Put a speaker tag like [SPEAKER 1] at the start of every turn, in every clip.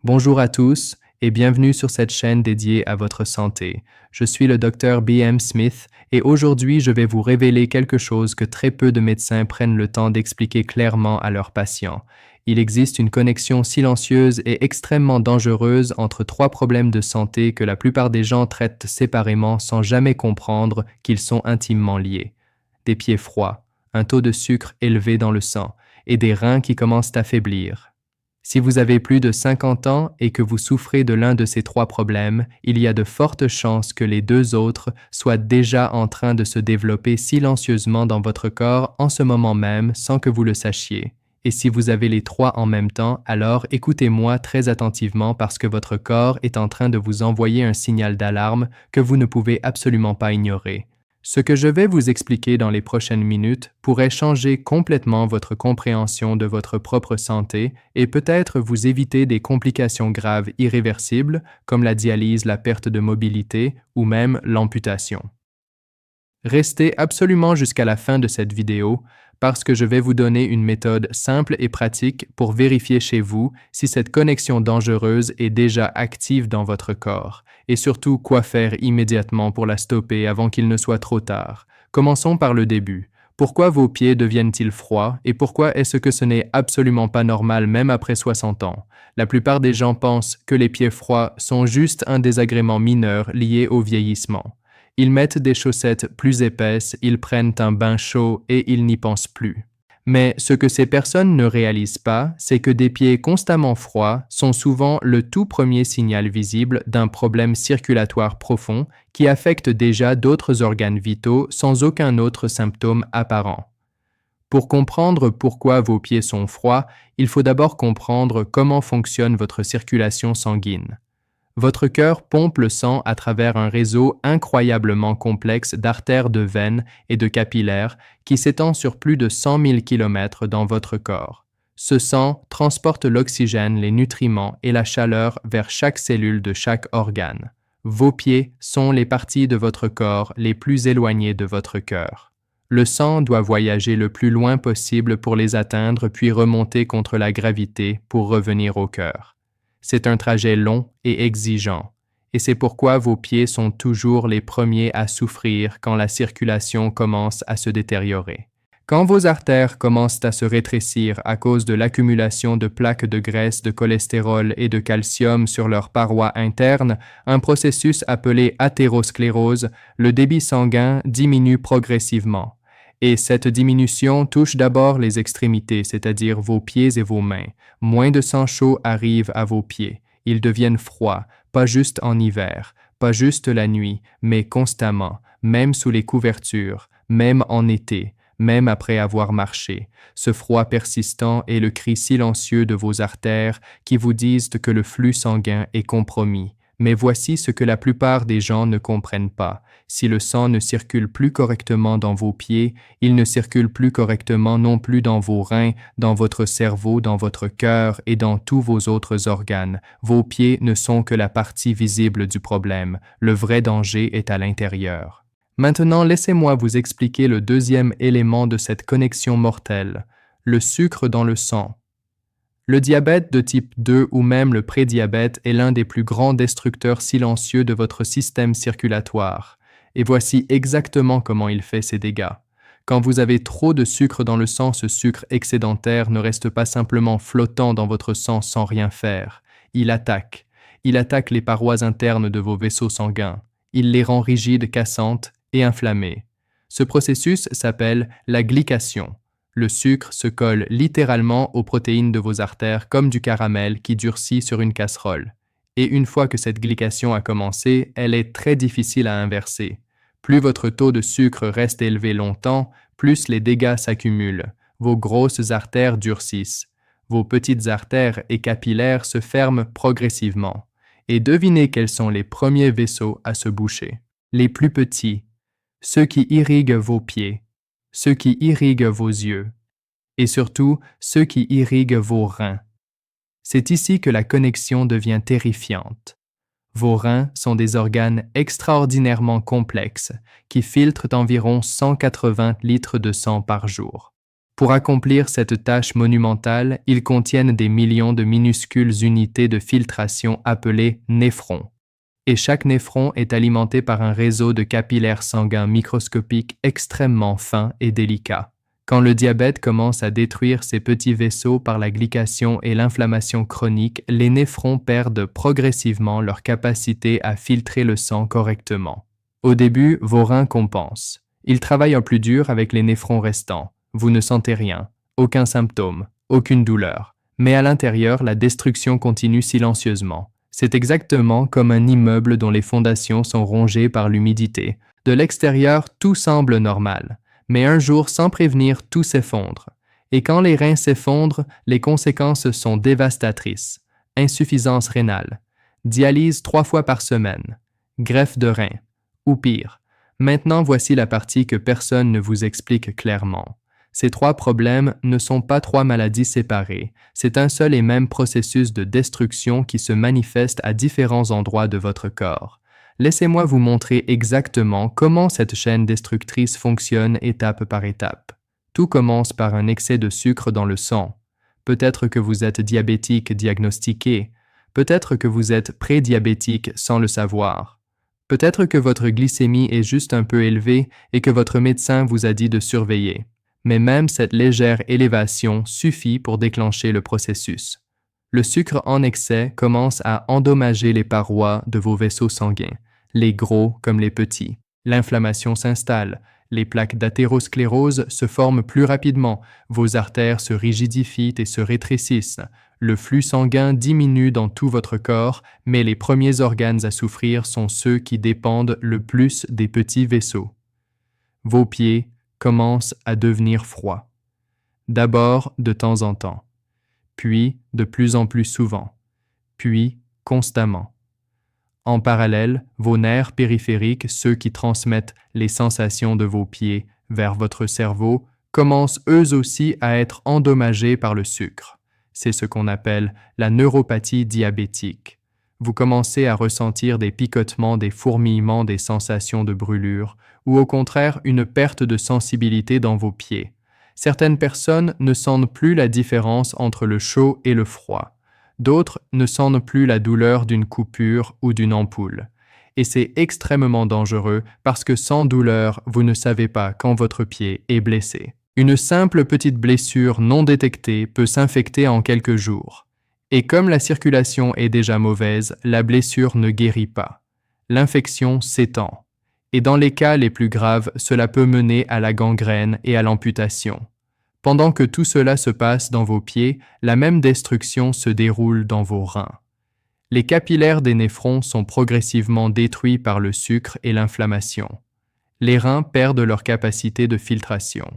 [SPEAKER 1] Bonjour à tous et bienvenue sur cette chaîne dédiée à votre santé. Je suis le Dr B.M. Smith et aujourd'hui je vais vous révéler quelque chose que très peu de médecins prennent le temps d'expliquer clairement à leurs patients. Il existe une connexion silencieuse et extrêmement dangereuse entre trois problèmes de santé que la plupart des gens traitent séparément sans jamais comprendre qu'ils sont intimement liés. Des pieds froids, un taux de sucre élevé dans le sang et des reins qui commencent à faiblir. Si vous avez plus de 50 ans et que vous souffrez de l'un de ces trois problèmes, il y a de fortes chances que les deux autres soient déjà en train de se développer silencieusement dans votre corps en ce moment même sans que vous le sachiez. Et si vous avez les trois en même temps, alors écoutez-moi très attentivement parce que votre corps est en train de vous envoyer un signal d'alarme que vous ne pouvez absolument pas ignorer. Ce que je vais vous expliquer dans les prochaines minutes pourrait changer complètement votre compréhension de votre propre santé et peut-être vous éviter des complications graves irréversibles comme la dialyse, la perte de mobilité ou même l'amputation. Restez absolument jusqu'à la fin de cette vidéo parce que je vais vous donner une méthode simple et pratique pour vérifier chez vous si cette connexion dangereuse est déjà active dans votre corps et surtout quoi faire immédiatement pour la stopper avant qu'il ne soit trop tard. Commençons par le début. Pourquoi vos pieds deviennent-ils froids et pourquoi est-ce que ce n'est absolument pas normal même après 60 ans? La plupart des gens pensent que les pieds froids sont juste un désagrément mineur lié au vieillissement. Ils mettent des chaussettes plus épaisses, ils prennent un bain chaud et ils n'y pensent plus. Mais ce que ces personnes ne réalisent pas, c'est que des pieds constamment froids sont souvent le tout premier signal visible d'un problème circulatoire profond qui affecte déjà d'autres organes vitaux sans aucun autre symptôme apparent. Pour comprendre pourquoi vos pieds sont froids, il faut d'abord comprendre comment fonctionne votre circulation sanguine. Votre cœur pompe le sang à travers un réseau incroyablement complexe d'artères, de veines et de capillaires qui s'étend sur plus de 100 000 km dans votre corps. Ce sang transporte l'oxygène, les nutriments et la chaleur vers chaque cellule de chaque organe. Vos pieds sont les parties de votre corps les plus éloignées de votre cœur. Le sang doit voyager le plus loin possible pour les atteindre puis remonter contre la gravité pour revenir au cœur. C'est un trajet long et exigeant, et c'est pourquoi vos pieds sont toujours les premiers à souffrir quand la circulation commence à se détériorer. Quand vos artères commencent à se rétrécir à cause de l'accumulation de plaques de graisse, de cholestérol et de calcium sur leurs parois internes, un processus appelé athérosclérose, le débit sanguin diminue progressivement. Et cette diminution touche d'abord les extrémités, c'est-à-dire vos pieds et vos mains. Moins de sang chaud arrive à vos pieds. Ils deviennent froids, pas juste en hiver, pas juste la nuit, mais constamment, même sous les couvertures, même en été, même après avoir marché. Ce froid persistant est le cri silencieux de vos artères qui vous disent que le flux sanguin est compromis. Mais voici ce que la plupart des gens ne comprennent pas. Si le sang ne circule plus correctement dans vos pieds, il ne circule plus correctement non plus dans vos reins, dans votre cerveau, dans votre cœur et dans tous vos autres organes. Vos pieds ne sont que la partie visible du problème. Le vrai danger est à l'intérieur. Maintenant, laissez-moi vous expliquer le deuxième élément de cette connexion mortelle, le sucre dans le sang. Le diabète de type 2 ou même le prédiabète est l'un des plus grands destructeurs silencieux de votre système circulatoire. Et voici exactement comment il fait ses dégâts. Quand vous avez trop de sucre dans le sang, ce sucre excédentaire ne reste pas simplement flottant dans votre sang sans rien faire. Il attaque. Il attaque les parois internes de vos vaisseaux sanguins. Il les rend rigides, cassantes et inflammées. Ce processus s'appelle la glycation. Le sucre se colle littéralement aux protéines de vos artères comme du caramel qui durcit sur une casserole. Et une fois que cette glycation a commencé, elle est très difficile à inverser. Plus votre taux de sucre reste élevé longtemps, plus les dégâts s'accumulent. Vos grosses artères durcissent. Vos petites artères et capillaires se ferment progressivement. Et devinez quels sont les premiers vaisseaux à se boucher. Les plus petits, ceux qui irriguent vos pieds, ceux qui irriguent vos yeux, et surtout ceux qui irriguent vos reins. C'est ici que la connexion devient terrifiante. Vos reins sont des organes extraordinairement complexes qui filtrent environ 180 litres de sang par jour. Pour accomplir cette tâche monumentale, ils contiennent des millions de minuscules unités de filtration appelées néphrons. Et chaque néphron est alimenté par un réseau de capillaires sanguins microscopiques extrêmement fins et délicats. Quand le diabète commence à détruire ces petits vaisseaux par la glycation et l'inflammation chronique, les néphrons perdent progressivement leur capacité à filtrer le sang correctement. Au début, vos reins compensent. Ils travaillent en plus dur avec les néphrons restants. Vous ne sentez rien, aucun symptôme, aucune douleur. Mais à l'intérieur, la destruction continue silencieusement. C'est exactement comme un immeuble dont les fondations sont rongées par l'humidité. De l'extérieur, tout semble normal. Mais un jour, sans prévenir, tout s'effondre. Et quand les reins s'effondrent, les conséquences sont dévastatrices. Insuffisance rénale, dialyse 3 fois par semaine, greffe de rein, ou pire. Maintenant, voici la partie que personne ne vous explique clairement. Ces 3 problèmes ne sont pas 3 maladies séparées, c'est un seul et même processus de destruction qui se manifeste à différents endroits de votre corps. Laissez-moi vous montrer exactement comment cette chaîne destructrice fonctionne étape par étape. Tout commence par un excès de sucre dans le sang. Peut-être que vous êtes diabétique diagnostiqué, peut-être que vous êtes prédiabétique sans le savoir. Peut-être que votre glycémie est juste un peu élevée et que votre médecin vous a dit de surveiller. Mais même cette légère élévation suffit pour déclencher le processus. Le sucre en excès commence à endommager les parois de vos vaisseaux sanguins, les gros comme les petits. L'inflammation s'installe, les plaques d'athérosclérose se forment plus rapidement, vos artères se rigidifient et se rétrécissent, le flux sanguin diminue dans tout votre corps, mais les premiers organes à souffrir sont ceux qui dépendent le plus des petits vaisseaux. Vos pieds commencent à devenir froids. D'abord de temps en temps, puis de plus en plus souvent, puis constamment. En parallèle, vos nerfs périphériques, ceux qui transmettent les sensations de vos pieds vers votre cerveau, commencent eux aussi à être endommagés par le sucre. C'est ce qu'on appelle la neuropathie diabétique. Vous commencez à ressentir des picotements, des fourmillements, des sensations de brûlure, ou au contraire une perte de sensibilité dans vos pieds. Certaines personnes ne sentent plus la différence entre le chaud et le froid. D'autres ne sentent plus la douleur d'une coupure ou d'une ampoule. Et c'est extrêmement dangereux parce que sans douleur, vous ne savez pas quand votre pied est blessé. Une simple petite blessure non détectée peut s'infecter en quelques jours. Et comme la circulation est déjà mauvaise, la blessure ne guérit pas. L'infection s'étend. Et dans les cas les plus graves, cela peut mener à la gangrène et à l'amputation. Pendant que tout cela se passe dans vos pieds, la même destruction se déroule dans vos reins. Les capillaires des néphrons sont progressivement détruits par le sucre et l'inflammation. Les reins perdent leur capacité de filtration.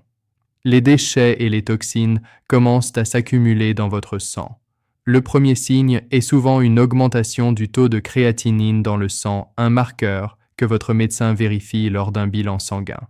[SPEAKER 1] Les déchets et les toxines commencent à s'accumuler dans votre sang. Le premier signe est souvent une augmentation du taux de créatinine dans le sang, un marqueur que votre médecin vérifie lors d'un bilan sanguin.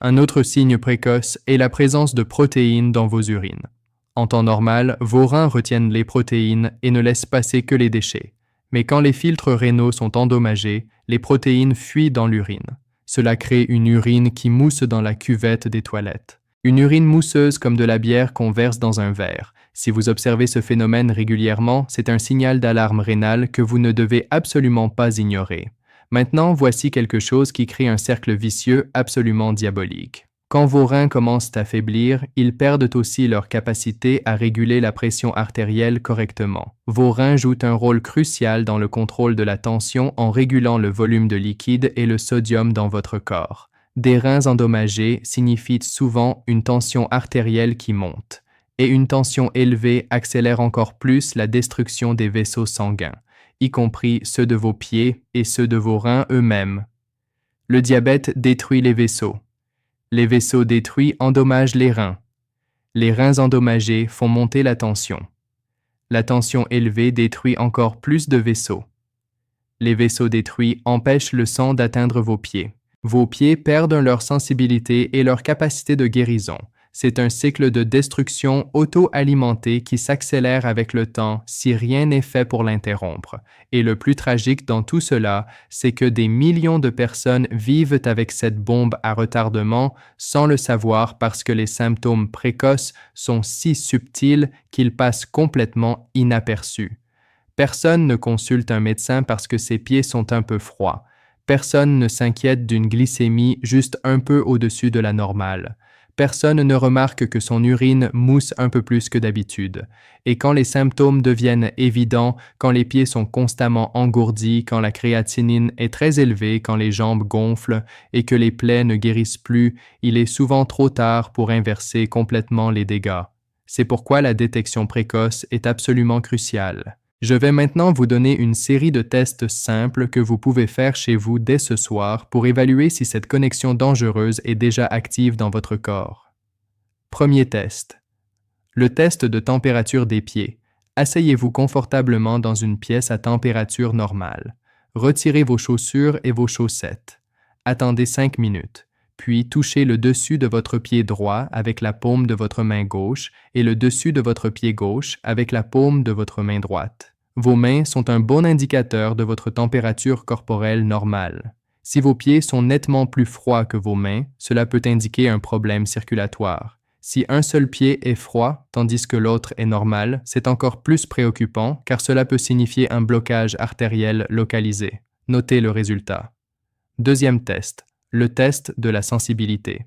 [SPEAKER 1] Un autre signe précoce est la présence de protéines dans vos urines. En temps normal, vos reins retiennent les protéines et ne laissent passer que les déchets. Mais quand les filtres rénaux sont endommagés, les protéines fuient dans l'urine. Cela crée une urine qui mousse dans la cuvette des toilettes. Une urine mousseuse comme de la bière qu'on verse dans un verre. Si vous observez ce phénomène régulièrement, c'est un signal d'alarme rénale que vous ne devez absolument pas ignorer. Maintenant, voici quelque chose qui crée un cercle vicieux absolument diabolique. Quand vos reins commencent à faiblir, ils perdent aussi leur capacité à réguler la pression artérielle correctement. Vos reins jouent un rôle crucial dans le contrôle de la tension en régulant le volume de liquide et le sodium dans votre corps. Des reins endommagés signifient souvent une tension artérielle qui monte. Et une tension élevée accélère encore plus la destruction des vaisseaux sanguins, y compris ceux de vos pieds et ceux de vos reins eux-mêmes. Le diabète détruit les vaisseaux. Les vaisseaux détruits endommagent les reins. Les reins endommagés font monter la tension. La tension élevée détruit encore plus de vaisseaux. Les vaisseaux détruits empêchent le sang d'atteindre vos pieds. Vos pieds perdent leur sensibilité et leur capacité de guérison. C'est un cycle de destruction auto-alimenté qui s'accélère avec le temps si rien n'est fait pour l'interrompre. Et le plus tragique dans tout cela, c'est que des millions de personnes vivent avec cette bombe à retardement sans le savoir parce que les symptômes précoces sont si subtils qu'ils passent complètement inaperçus. Personne ne consulte un médecin parce que ses pieds sont un peu froids. Personne ne s'inquiète d'une glycémie juste un peu au-dessus de la normale. Personne ne remarque que son urine mousse un peu plus que d'habitude. Et quand les symptômes deviennent évidents, quand les pieds sont constamment engourdis, quand la créatinine est très élevée, quand les jambes gonflent et que les plaies ne guérissent plus, il est souvent trop tard pour inverser complètement les dégâts. C'est pourquoi la détection précoce est absolument cruciale. Je vais maintenant vous donner une série de tests simples que vous pouvez faire chez vous dès ce soir pour évaluer si cette connexion dangereuse est déjà active dans votre corps. Premier test. Le test de température des pieds. Asseyez-vous confortablement dans une pièce à température normale. Retirez vos chaussures et vos chaussettes. Attendez 5 minutes. Puis touchez le dessus de votre pied droit avec la paume de votre main gauche et le dessus de votre pied gauche avec la paume de votre main droite. Vos mains sont un bon indicateur de votre température corporelle normale. Si vos pieds sont nettement plus froids que vos mains, cela peut indiquer un problème circulatoire. Si un seul pied est froid tandis que l'autre est normal, c'est encore plus préoccupant car cela peut signifier un blocage artériel localisé. Notez le résultat. Deuxième test. Le test de la sensibilité.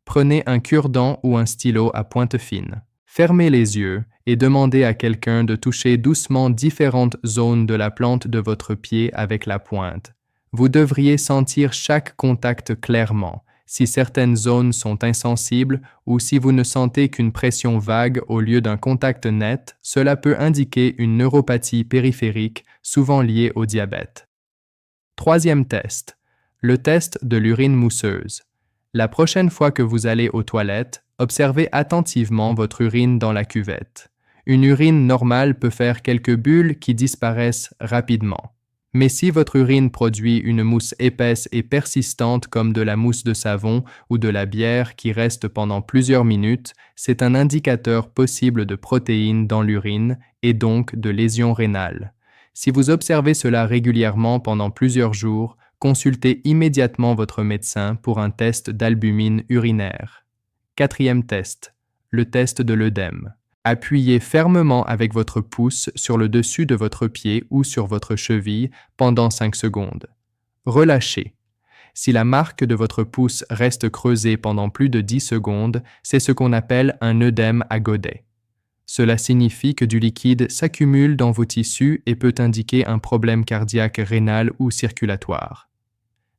[SPEAKER 1] Prenez un cure-dent ou un stylo à pointe fine. Fermez les yeux et demandez à quelqu'un de toucher doucement différentes zones de la plante de votre pied avec la pointe. Vous devriez sentir chaque contact clairement, si certaines zones sont insensibles ou si vous ne sentez qu'une pression vague au lieu d'un contact net, cela peut indiquer une neuropathie périphérique souvent liée au diabète. Troisième test. Le test de l'urine mousseuse. La prochaine fois que vous allez aux toilettes, observez attentivement votre urine dans la cuvette. Une urine normale peut faire quelques bulles qui disparaissent rapidement. Mais si votre urine produit une mousse épaisse et persistante comme de la mousse de savon ou de la bière qui reste pendant plusieurs minutes, c'est un indicateur possible de protéines dans l'urine et donc de lésions rénales. Si vous observez cela régulièrement pendant plusieurs jours, consultez immédiatement votre médecin pour un test d'albumine urinaire. Quatrième test, le test de l'œdème. Appuyez fermement avec votre pouce sur le dessus de votre pied ou sur votre cheville pendant 5 secondes. Relâchez. Si la marque de votre pouce reste creusée pendant plus de 10 secondes, c'est ce qu'on appelle un œdème à godet. Cela signifie que du liquide s'accumule dans vos tissus et peut indiquer un problème cardiaque rénal ou circulatoire.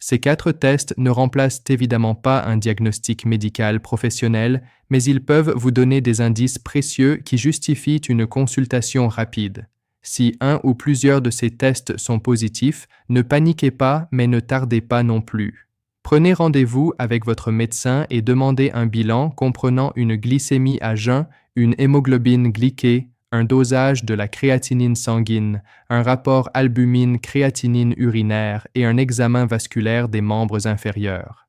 [SPEAKER 1] Ces 4 tests ne remplacent évidemment pas un diagnostic médical professionnel, mais ils peuvent vous donner des indices précieux qui justifient une consultation rapide. Si un ou plusieurs de ces tests sont positifs, ne paniquez pas, mais ne tardez pas non plus. Prenez rendez-vous avec votre médecin et demandez un bilan comprenant une glycémie à jeun, une hémoglobine glyquée, un dosage de la créatinine sanguine, un rapport albumine-créatinine urinaire et un examen vasculaire des membres inférieurs.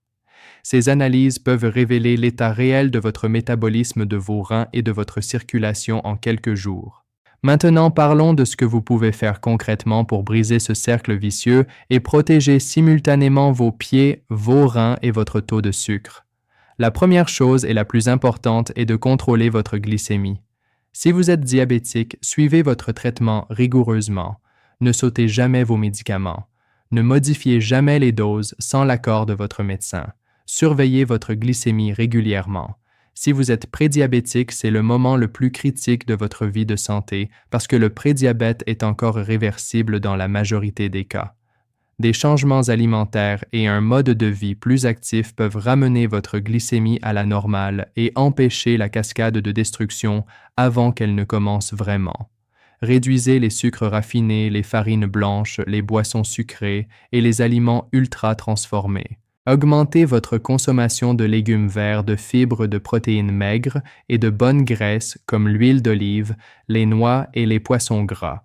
[SPEAKER 1] Ces analyses peuvent révéler l'état réel de votre métabolisme de vos reins et de votre circulation en quelques jours. Maintenant, parlons de ce que vous pouvez faire concrètement pour briser ce cercle vicieux et protéger simultanément vos pieds, vos reins et votre taux de sucre. La première chose et la plus importante est de contrôler votre glycémie. Si vous êtes diabétique, suivez votre traitement rigoureusement. Ne sautez jamais vos médicaments. Ne modifiez jamais les doses sans l'accord de votre médecin. Surveillez votre glycémie régulièrement. Si vous êtes prédiabétique, c'est le moment le plus critique de votre vie de santé parce que le prédiabète est encore réversible dans la majorité des cas. Des changements alimentaires et un mode de vie plus actif peuvent ramener votre glycémie à la normale et empêcher la cascade de destruction avant qu'elle ne commence vraiment. Réduisez les sucres raffinés, les farines blanches, les boissons sucrées et les aliments ultra transformés. Augmentez votre consommation de légumes verts, de fibres de protéines maigres et de bonnes graisses comme l'huile d'olive, les noix et les poissons gras.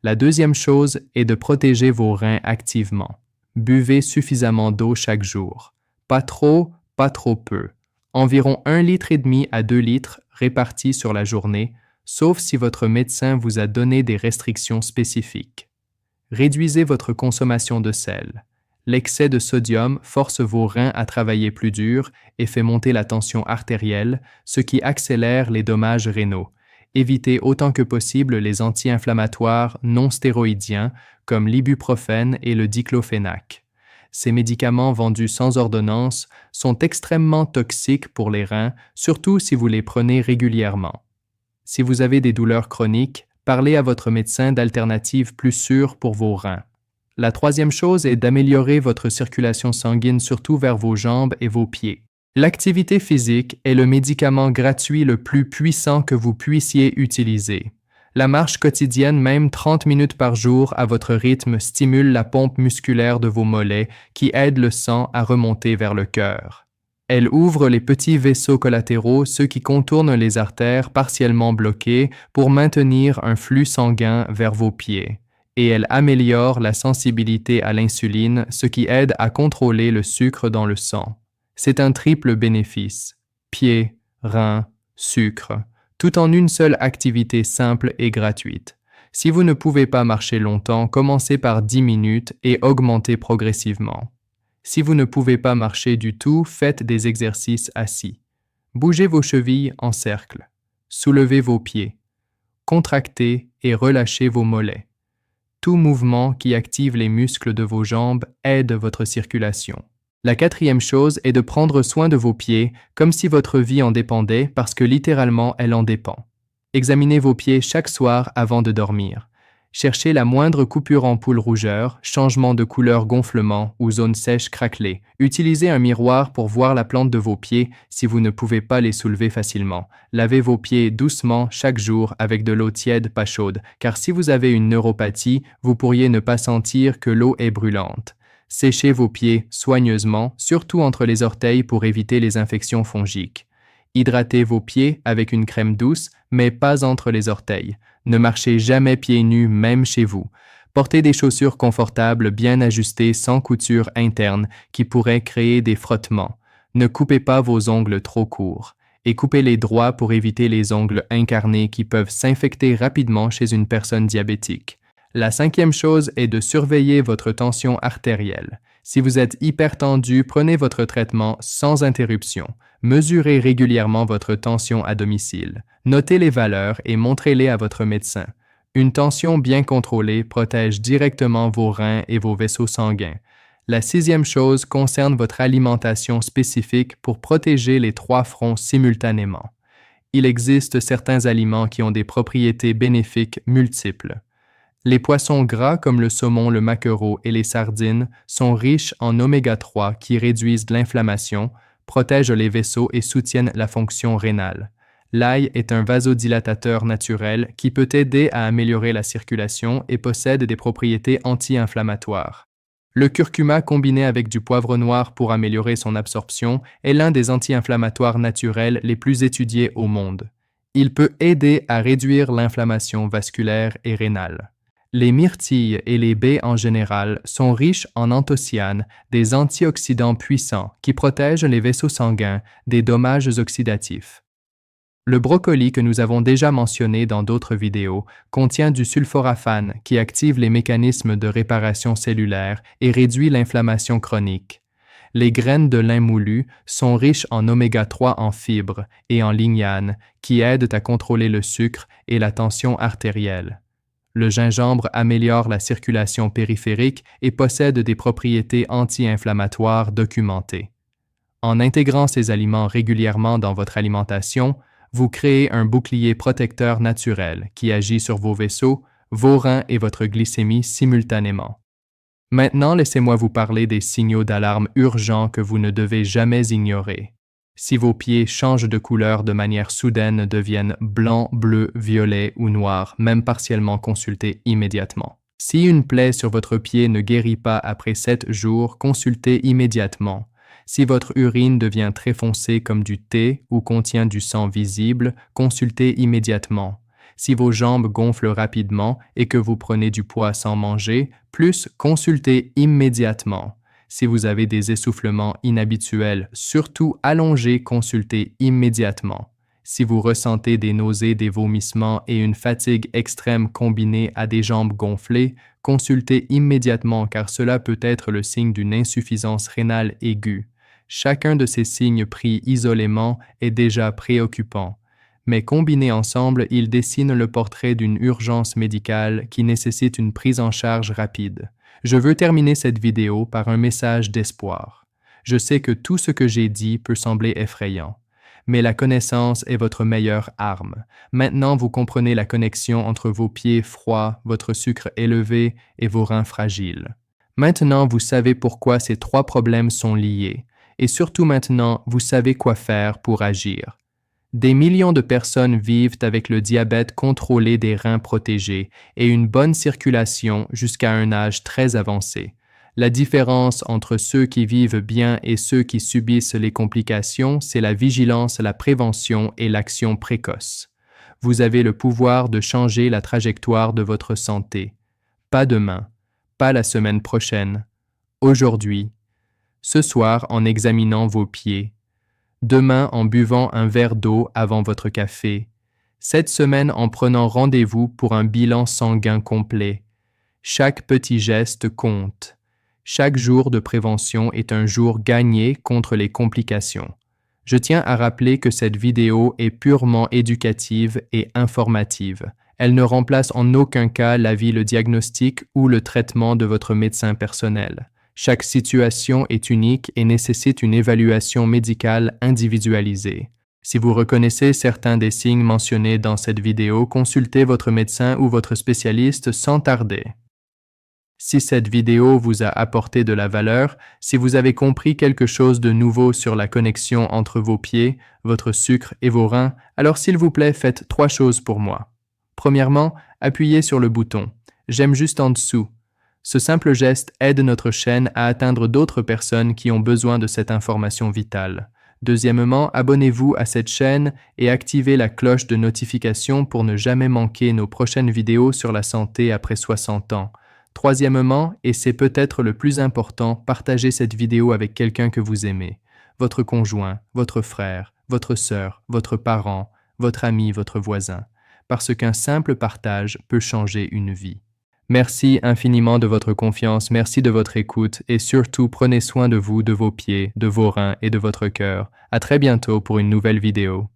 [SPEAKER 1] La deuxième chose est de protéger vos reins activement. Buvez suffisamment d'eau chaque jour. Pas trop peu. environ 1,5 litre à 2 litres répartis sur la journée, sauf si votre médecin vous a donné des restrictions spécifiques. Réduisez votre consommation de sel. L'excès de sodium force vos reins à travailler plus dur et fait monter la tension artérielle, ce qui accélère les dommages rénaux. Évitez autant que possible les anti-inflammatoires non stéroïdiens comme l'ibuprofène et le diclofénac. Ces médicaments vendus sans ordonnance sont extrêmement toxiques pour les reins, surtout si vous les prenez régulièrement. Si vous avez des douleurs chroniques, parlez à votre médecin d'alternatives plus sûres pour vos reins. La troisième chose est d'améliorer votre circulation sanguine surtout vers vos jambes et vos pieds. L'activité physique est le médicament gratuit le plus puissant que vous puissiez utiliser. La marche quotidienne, même 30 minutes par jour à votre rythme, stimule la pompe musculaire de vos mollets qui aide le sang à remonter vers le cœur. Elle ouvre les petits vaisseaux collatéraux, ceux qui contournent les artères partiellement bloquées pour maintenir un flux sanguin vers vos pieds. Et elle améliore la sensibilité à l'insuline, ce qui aide à contrôler le sucre dans le sang. C'est un triple bénéfice. Pieds, reins, sucre, tout en une seule activité simple et gratuite. Si vous ne pouvez pas marcher longtemps, commencez par 10 minutes et augmentez progressivement. Si vous ne pouvez pas marcher du tout, faites des exercices assis. Bougez vos chevilles en cercle. Soulevez vos pieds. Contractez et relâchez vos mollets. Tout mouvement qui active les muscles de vos jambes aide votre circulation. La quatrième chose est de prendre soin de vos pieds comme si votre vie en dépendait parce que littéralement elle en dépend. Examinez vos pieds chaque soir avant de dormir. Cherchez la moindre coupure ampoule rougeur, changement de couleur gonflement ou zone sèche craquelée. Utilisez un miroir pour voir la plante de vos pieds si vous ne pouvez pas les soulever facilement. Lavez vos pieds doucement chaque jour avec de l'eau tiède pas chaude, car si vous avez une neuropathie, vous pourriez ne pas sentir que l'eau est brûlante. Séchez vos pieds soigneusement, surtout entre les orteils pour éviter les infections fongiques. Hydratez vos pieds avec une crème douce, mais pas entre les orteils. Ne marchez jamais pieds nus, même chez vous. Portez des chaussures confortables bien ajustées sans couture interne qui pourraient créer des frottements. Ne coupez pas vos ongles trop courts. Et coupez-les droits pour éviter les ongles incarnés qui peuvent s'infecter rapidement chez une personne diabétique. La cinquième chose est de surveiller votre tension artérielle. Si vous êtes hypertendu, prenez votre traitement sans interruption. Mesurez régulièrement votre tension à domicile. Notez les valeurs et montrez-les à votre médecin. Une tension bien contrôlée protège directement vos reins et vos vaisseaux sanguins. La sixième chose concerne votre alimentation spécifique pour protéger les trois fronts simultanément. Il existe certains aliments qui ont des propriétés bénéfiques multiples. Les poissons gras comme le saumon, le maquereau et les sardines sont riches en oméga 3 qui réduisent l'inflammation, protègent les vaisseaux et soutiennent la fonction rénale. L'ail est un vasodilatateur naturel qui peut aider à améliorer la circulation et possède des propriétés anti-inflammatoires. Le curcuma combiné avec du poivre noir pour améliorer son absorption est l'un des anti-inflammatoires naturels les plus étudiés au monde. Il peut aider à réduire l'inflammation vasculaire et rénale. Les myrtilles et les baies en général sont riches en anthocyanes, des antioxydants puissants qui protègent les vaisseaux sanguins des dommages oxydatifs. Le brocoli que nous avons déjà mentionné dans d'autres vidéos contient du sulforaphane qui active les mécanismes de réparation cellulaire et réduit l'inflammation chronique. Les graines de lin moulu sont riches en oméga 3 en fibres et en lignane qui aident à contrôler le sucre et la tension artérielle. Le gingembre améliore la circulation périphérique et possède des propriétés anti-inflammatoires documentées. En intégrant ces aliments régulièrement dans votre alimentation, vous créez un bouclier protecteur naturel qui agit sur vos vaisseaux, vos reins et votre glycémie simultanément. Maintenant, laissez-moi vous parler des signaux d'alarme urgents que vous ne devez jamais ignorer. Si vos pieds changent de couleur de manière soudaine, deviennent blanc, bleu, violet ou noir, même partiellement, consultez immédiatement. Si une plaie sur votre pied ne guérit pas après 7 jours, consultez immédiatement. Si votre urine devient très foncée comme du thé ou contient du sang visible, consultez immédiatement. Si vos jambes gonflent rapidement et que vous prenez du poids sans manger, consultez immédiatement. Si vous avez des essoufflements inhabituels, surtout allongés, consultez immédiatement. Si vous ressentez des nausées, des vomissements et une fatigue extrême combinée à des jambes gonflées, consultez immédiatement car cela peut être le signe d'une insuffisance rénale aiguë. Chacun de ces signes pris isolément est déjà préoccupant, mais combinés ensemble, ils dessinent le portrait d'une urgence médicale qui nécessite une prise en charge rapide. Je veux terminer cette vidéo par un message d'espoir. Je sais que tout ce que j'ai dit peut sembler effrayant, mais la connaissance est votre meilleure arme. Maintenant, vous comprenez la connexion entre vos pieds froids, votre sucre élevé et vos reins fragiles. Maintenant, vous savez pourquoi ces trois problèmes sont liés. Et surtout maintenant, vous savez quoi faire pour agir. Des millions de personnes vivent avec le diabète contrôlé, des reins protégés et une bonne circulation jusqu'à un âge très avancé. La différence entre ceux qui vivent bien et ceux qui subissent les complications, c'est la vigilance, la prévention et l'action précoce. Vous avez le pouvoir de changer la trajectoire de votre santé. Pas demain, pas la semaine prochaine, aujourd'hui. Ce soir en examinant vos pieds, demain en buvant un verre d'eau avant votre café, cette semaine en prenant rendez-vous pour un bilan sanguin complet. Chaque petit geste compte. Chaque jour de prévention est un jour gagné contre les complications. Je tiens à rappeler que cette vidéo est purement éducative et informative. Elle ne remplace en aucun cas l'avis, le diagnostic ou le traitement de votre médecin personnel. Chaque situation est unique et nécessite une évaluation médicale individualisée. Si vous reconnaissez certains des signes mentionnés dans cette vidéo, consultez votre médecin ou votre spécialiste sans tarder. Si cette vidéo vous a apporté de la valeur, si vous avez compris quelque chose de nouveau sur la connexion entre vos pieds, votre sucre et vos reins, alors s'il vous plaît, faites 3 choses pour moi. Premièrement, appuyez sur le bouton « J'aime juste en dessous ». Ce simple geste aide notre chaîne à atteindre d'autres personnes qui ont besoin de cette information vitale. Deuxièmement, abonnez-vous à cette chaîne et activez la cloche de notification pour ne jamais manquer nos prochaines vidéos sur la santé après 60 ans. Troisièmement, et c'est peut-être le plus important, partagez cette vidéo avec quelqu'un que vous aimez. Votre conjoint, votre frère, votre sœur, votre parent, votre ami, votre voisin. Parce qu'un simple partage peut changer une vie. Merci infiniment de votre confiance, merci de votre écoute et surtout prenez soin de vous, de vos pieds, de vos reins et de votre cœur. À très bientôt pour une nouvelle vidéo.